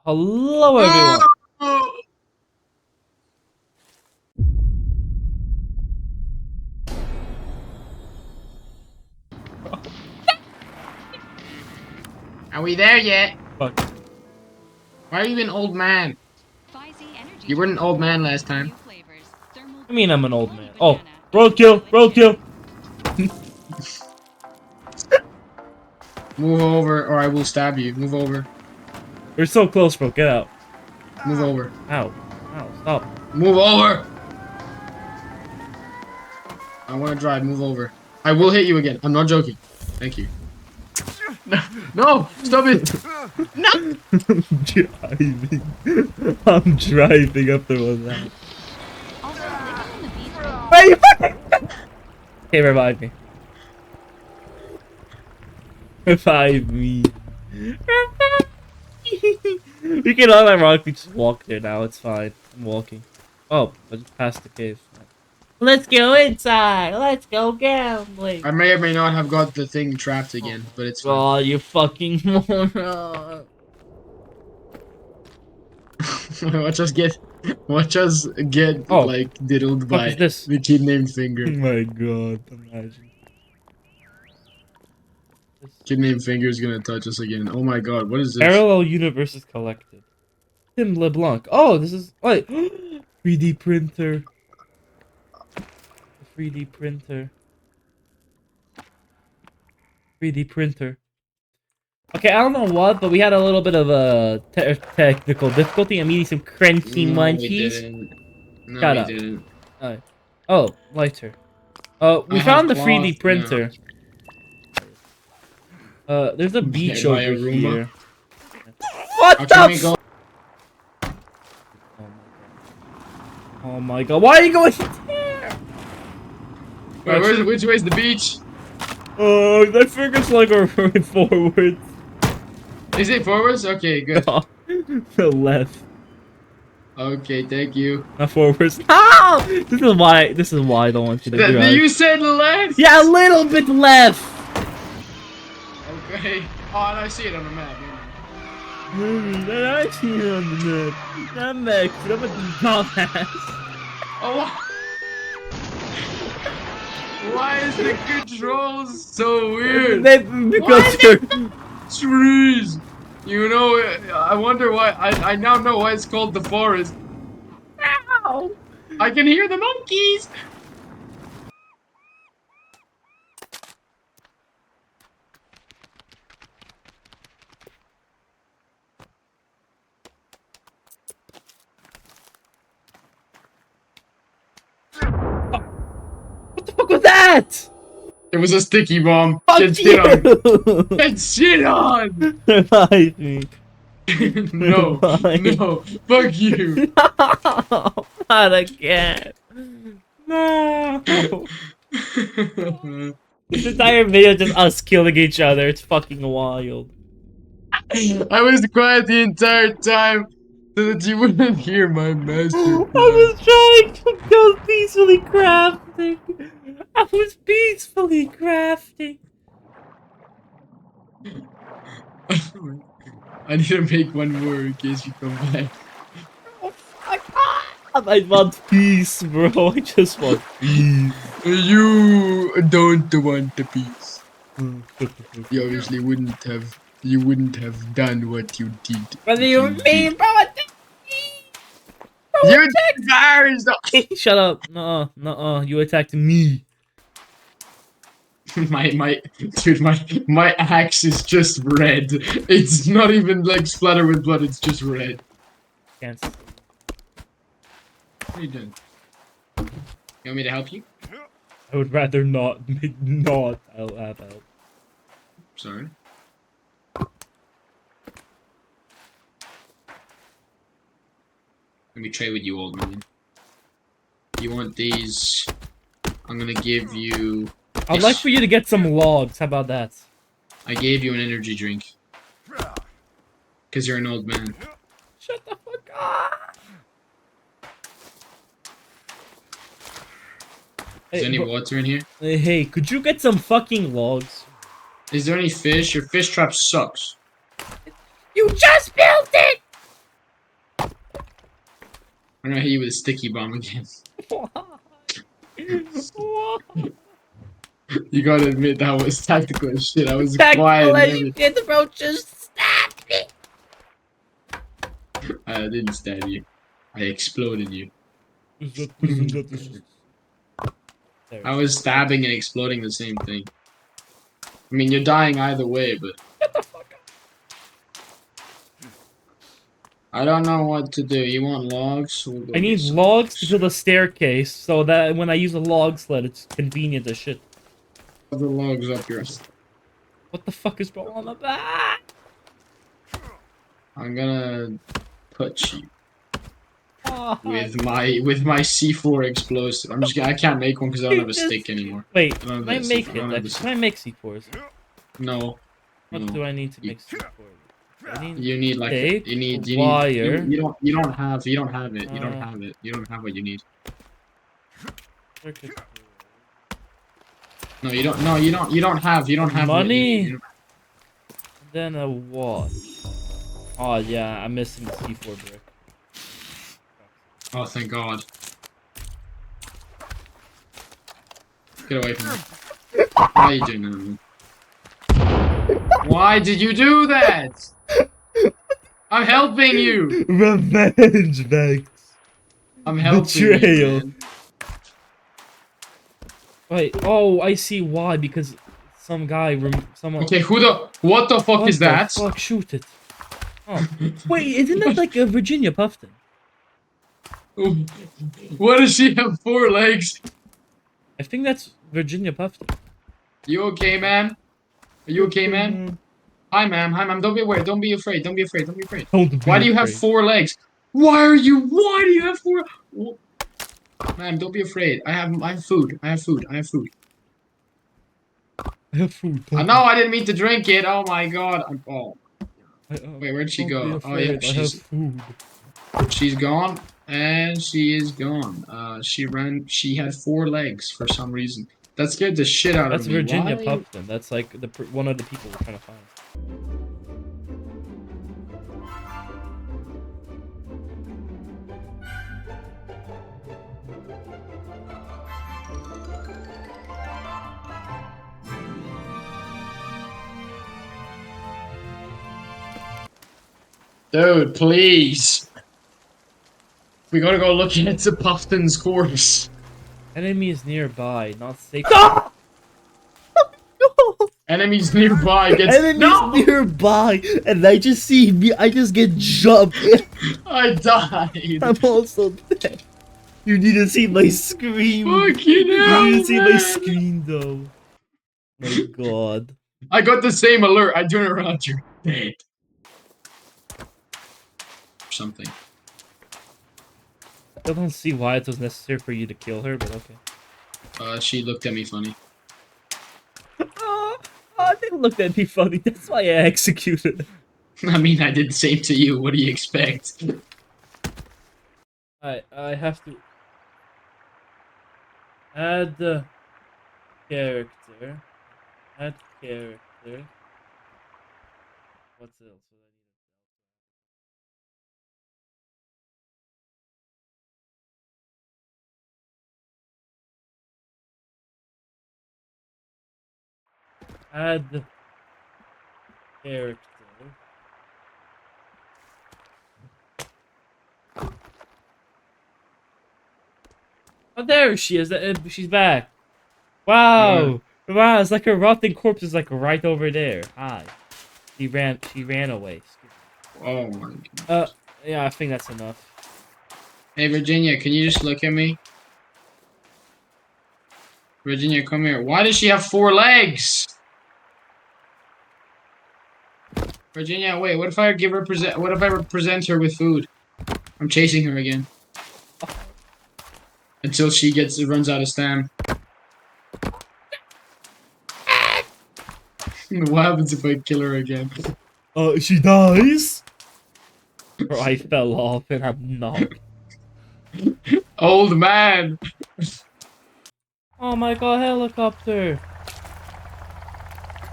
Hello, everyone. Are we there yet? Fuck. Why are you an old man? You were an old man last time. I mean, I'm an old man. Oh, roadkill, roadkill. Move over, or I will stab you. Move over. We're so close, bro. Get out. Move over. Ow. Ow, stop. Move over! I want to drive. Move over. I will hit you again. I'm not joking. Thank you. No! Stop it! No! I'm driving up the one now. Wait, you fucking... Okay, revive me. Revive me. We can unironically just walk there now. It's fine. I'm walking. Oh, I just passed the cave. Let's go inside. Let's go gambling. I may or may not have got the thing trapped again, but it's fine. Oh, you fucking moron. Watch us get like diddled by the kid named Finger. Oh my god, imagine. Kid named Finger is gonna touch us again. Oh my god, what is this? Parallel universes collected. Tim LeBlanc. Oh, this is wait. 3D printer. 3D printer. 3D printer. Okay, I don't know what, but we had a little bit of a technical difficulty. I'm eating some crunchy munchies. No, Shut we up. didn't. Oh, lighter. We found the 3D printer. There's a beach over here. What the? Oh my god! Why are you going there? Wait, which way's the beach? Oh, I think it's like we're going forwards. Is it forwards? Okay, good. The left. Okay, thank you. Not forwards. Ah! This is why I don't want you to drive. You said left. Yeah, a little bit left. Okay. Oh, and I see it on the map. I see it on the map. I'm Max. I'm a dumbass. Oh. Why is the controls so weird? Because they're trees. You know, I wonder why. I now know why it's called the forest. Ow! I can hear the monkeys. What the fuck was that? It was a sticky bomb. Fuck Get you! shit on. Get shit on. Revive me. No, no, fuck you. No, not again. No. This entire video is just us killing each other. It's fucking wild. I was quiet the entire time so that you wouldn't hear my master. I was trying to go peacefully crafting. I was peacefully crafting. I need to make one more in case you come back. Oh my god! I want peace, bro. I just want peace. You don't want the peace. You obviously wouldn't have. You wouldn't have done what you did. What do you mean, bro? You attacked ours! Shut up. Nuh-uh. You attacked me. Dude, my axe is just red. It's not even like splattered with blood, it's just red. Can't. What are you doing? You want me to help you? I would rather not. I'll have help. Sorry. Let me trade with you, old man. You want these? I'm gonna give you... I'd like for you to get some logs. How about that? I gave you an energy drink. Because you're an old man. Shut the fuck up! Is there any water in here? Hey, could you get some fucking logs? Is there any fish? Your fish trap sucks. You just built it! I'm gonna hit you with a sticky bomb again. Why? Why? You gotta admit that was tactical as shit. I was quiet Tactical and as you everything. get, bro. Just stab me. I didn't stab you. I exploded you. I was stabbing and exploding the same thing. I mean, you're dying either way, but Get the fuck out. I don't know what to do. You want logs? We'll I go get need some logs to logs. build a staircase so that when I use a log sled, it's convenient as shit. Have the logs up here. What the fuck is wrong on the back? I'm gonna put you Oh, with my C4 explosive. I can't make one because I don't have a stick anymore. Wait, I don't can have I that make C4. I it? don't have the Can I make C4s? No, What no. do I need to You, make C4s? I need you need like tape, you need wire. you don't have it. You don't have Uh, it. You don't have what you need. circuit board. No, you don't. No, you don't have. You don't have what you need. Money, You don't, and then a watch. Oh yeah, I'm missing the C4 brick. oh, thank God. Get away from me. Why are you doing that to me? Why did you do that? I'm helping you. Revenge, Vex. I'm helping you, Betrayal. man. Wait, oh, I see why. Because some guy, someone. Okay, what the fuck is What the that? fuck? Shoot it. Oh, wait, isn't that like a Virginia Puffton? What does she have 4 legs? I think that's Virginia Puffton. You okay, man? Are you okay, man? Hi, ma'am. Hi, ma'am. Don't be worried. Don't be afraid. Don't be afraid. Don't be afraid. Don't Why be do you have afraid. 4 legs? Why do you have four? Ma'am, don't be afraid. I have food. I have food. I have food. I have food. No, I didn't mean to drink it. Oh my God. Oh, Wait, wait, where'd she don't be go? Oh yeah, afraid. I have food. she's gone, and she is gone. She ran. She had 4 legs for some reason. That scared the shit out of That's me. Virginia Why? Puffton. That's like one of the people we're trying to find. Dude, please. We gotta go look into Puffton's corpse. Enemies nearby, not safe. Ah! No! Enemies nearby gets Enemies nearby, and I just see me. I just get jumped. I died. I'm also dead. You need to see my scream. Fucking You need hell, to see my man. scream, though. My God. I got the same alert. I turn around, you're dead. Something. I don't see why it was necessary for you to kill her, but okay. She looked at me funny. They looked at me funny. That's why I executed her. I mean, I did the same to you. What do you expect? I have to add the character. Add character. What's else? Add character. Oh, there she is. She's back. Wow. Wow, it's like her rotting corpse is like right over there. Hi. She ran away. Oh my God. Yeah, I think that's enough. Hey, Virginia, can you just look at me? Virginia, come here. Why does she have 4 legs? Virginia, wait. What if I What if I present her with food? I'm chasing her again until she runs out of stam. What happens if I kill her again? She dies. Bro, I fell off and I'm knocked. Old man. Oh my God, helicopter.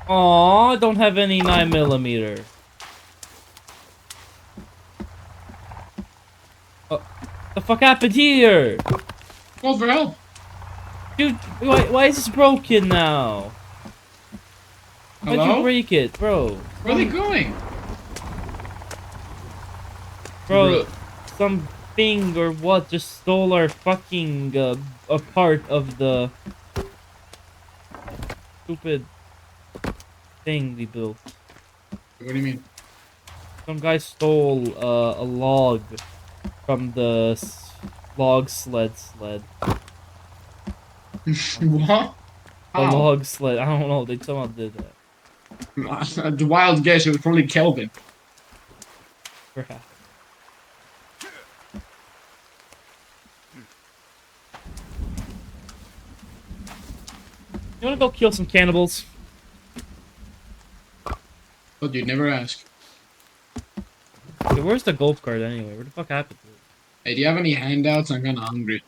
Aw, I don't have any 9mm. The fuck happened here? Call for help. Dude, why is this broken now? Why'd you Hello? break it, bro? Where are they going? Bro, Bruh. some thing or what just stole our fucking a part of the stupid thing we built. What do you mean? Some guy stole a log from the log sled. What? A How? log sled. I don't know. They somehow did that. The wild guess, it was probably Kelvin. Perhaps. You wanna go kill some cannibals? But you never ask. Hey, where's the golf cart anyway? Where the fuck happened to it? Hey, do you have any handouts? I'm kinda hungry.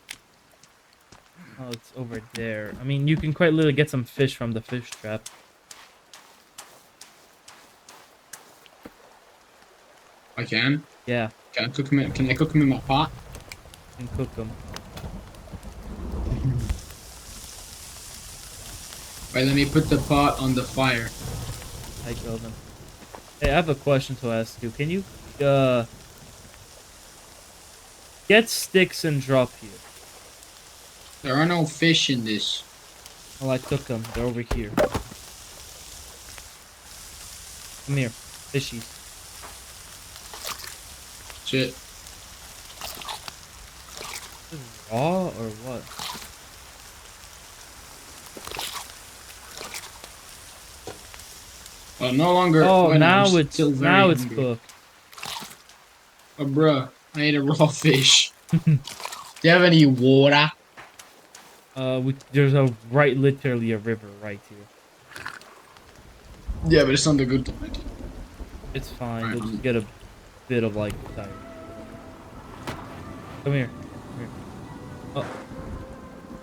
Oh, it's over there. I mean, you can quite literally get some fish from the fish trap. I can? Yeah, Can I cook them can I cook them in my pot? you can cook them. Wait, let me put the pot on the fire. I kill them. Hey, I have a question to ask you. Can you, get sticks and drop here? There are no fish in this. Oh, I took them. They're over here. Come here. Fishies. Shit. Is it raw or what? Well, no longer. Oh, when I'm now still it's very now it's hungry. cooked. Oh, bruh, I ate a raw fish. Do you have any water? There's literally a river right here. Yeah, but it's on the good side. It's fine. Alright, You'll just get a bit of like tired. Come here. Come here. Oh,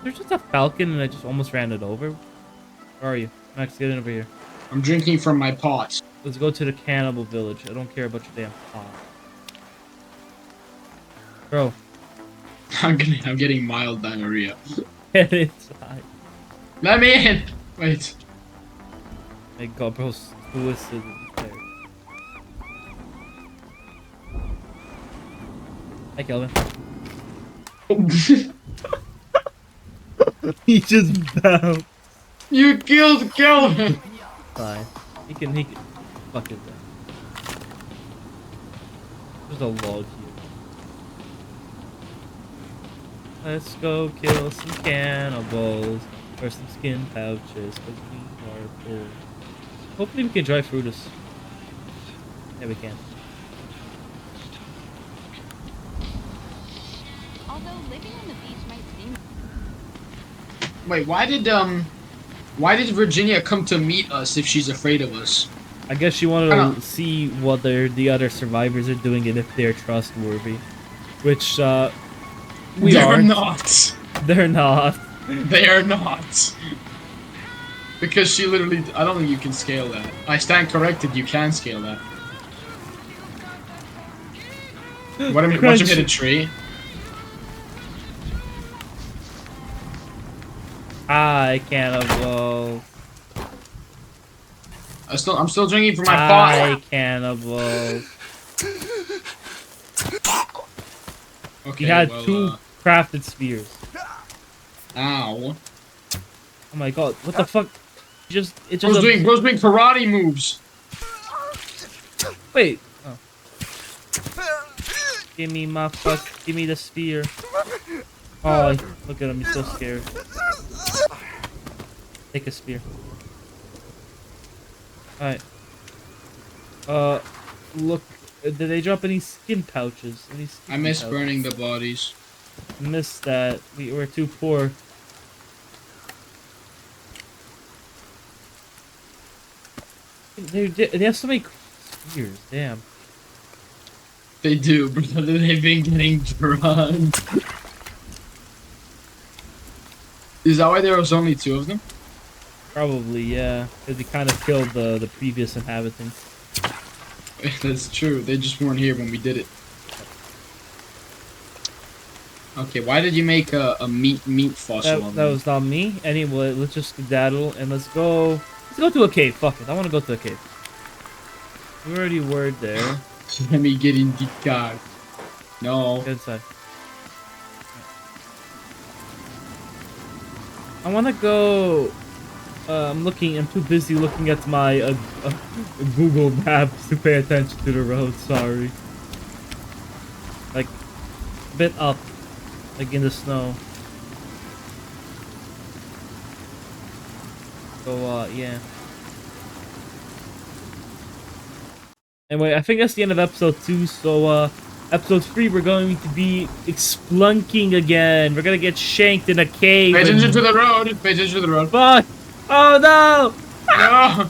there's just a falcon, and I just almost ran it over. Where are you, Max? Get in over here. I'm drinking from my pot. Let's go to the cannibal village. I don't care about your damn pot. Bro, I'm getting mild diarrhea. get inside. Let me in. Wait. My god, bro's twisted there. Hi, Kelvin. He just bounced. You killed Kelvin. Fine. He can, fuck it then. There's a log here. Let's go kill some cannibals. Or some skin pouches, because we are full. Hopefully we can dry fruit this. Yeah, we can. Although living on the beach might seem Wait, why did Virginia come to meet us if she's afraid of us? I guess she wanted to see what the other survivors are doing and if they're trustworthy. Which, we They're aren't. not. They're not. They are not. Because she literally, I don't think you can scale that. I stand corrected, you can scale that. Watch him hit a tree. Hi, cannibal. I'm still drinking from my Hi, pot. cannibal. Okay, He had well, two crafted spears. Ow. Oh my god, what the fuck? It just Bro's doing karate moves. Wait. Oh. Give me the spear. Oh, look at him, he's so scared. Take a spear. Alright. Look, did they drop any skin pouches? I miss burning the bodies. Missed that. We were too poor. They have so many spears, damn. They do, but they've been getting drugged. Is that why there was only 2 of them? Probably, yeah. Because we kind of killed the previous inhabitants. That's true. They just weren't here when we did it. Okay, why did you make a meat fossil? That was not me. Anyway, let's just skedaddle and let's go. Let's go to a cave. Fuck it. I want to go to a cave. We already were there. Let me get in the car. No. Get inside. I want to go. I'm too busy looking at my Google Maps to pay attention to the road. Sorry. Like, a bit up, like in the snow. So, yeah. Anyway, I think that's the end of episode 2. So, episode 3, we're going to be explunking again. We're gonna get shanked in a cave. Pay attention to the road. Pay attention to the road. Fuck! Oh no! No.